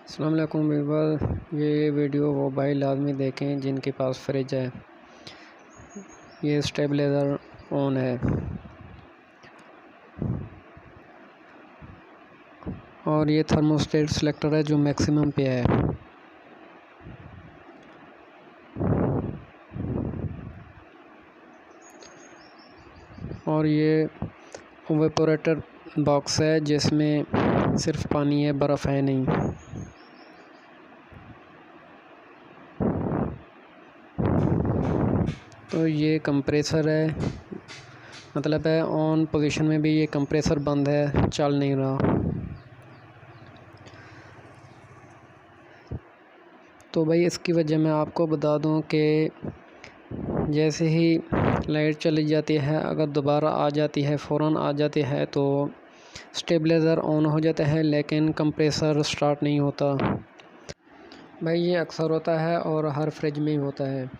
अस्सलाम वालेकुम व्यूअर, ये वीडियो वो भाई लाजमी देखें जिनके पास फ्रिज है। ये स्टेबलाइज़र ऑन है और ये थर्मोस्टेट सेलेक्टर है जो मैक्सिमम पे है। और ये इवेपोरेटर बॉक्स है जिसमें सिर्फ पानी है, बर्फ़ है नहीं। तो ये कंप्रेसर है, मतलब है ऑन पोजीशन में भी ये कंप्रेसर बंद है, चल नहीं रहा। तो भाई इसकी वजह मैं आपको बता दूं कि जैसे ही लाइट चली जाती है, अगर दोबारा आ जाती है, फ़ौरन आ जाती है, तो स्टेबलाइज़र ऑन हो जाता है लेकिन कंप्रेसर स्टार्ट नहीं होता। भाई ये अक्सर होता है और हर फ्रिज में ही होता है,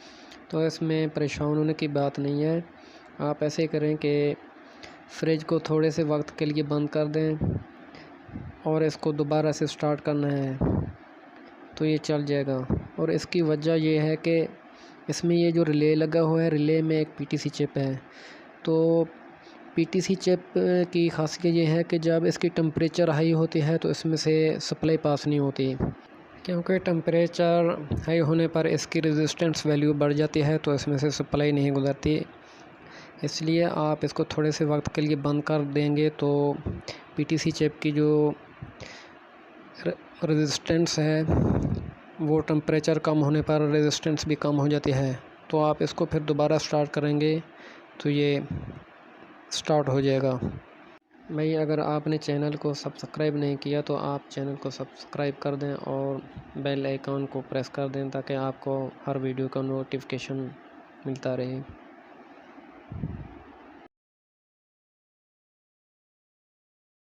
तो इसमें परेशान होने की बात नहीं है। आप ऐसे करें कि फ्रिज को थोड़े से वक्त के लिए बंद कर दें और इसको दोबारा से स्टार्ट करना है तो ये चल जाएगा। और इसकी वजह ये है कि इसमें ये जो रिले लगा हुआ है, रिले में एक पीटीसी चिप है। तो पीटीसी चिप की खासियत ये है कि जब इसकी टेम्परेचर हाई होती है तो इसमें से सप्लाई पास नहीं होती, क्योंकि टेम्परेचर हाई होने पर इसकी रेजिस्टेंस वैल्यू बढ़ जाती है, तो इसमें से सप्लाई नहीं गुजरती। इसलिए आप इसको थोड़े से वक्त के लिए बंद कर देंगे तो पीटीसी चिप की जो रेजिस्टेंस है वो टेम्परेचर कम होने पर रेजिस्टेंस भी कम हो जाती है। तो आप इसको फिर दोबारा स्टार्ट करेंगे तो ये स्टार्ट हो जाएगा। भाई अगर आपने चैनल को सब्सक्राइब नहीं किया तो आप चैनल को सब्सक्राइब कर दें और बेल आइकन को प्रेस कर दें ताकि आपको हर वीडियो का नोटिफिकेशन मिलता रहे।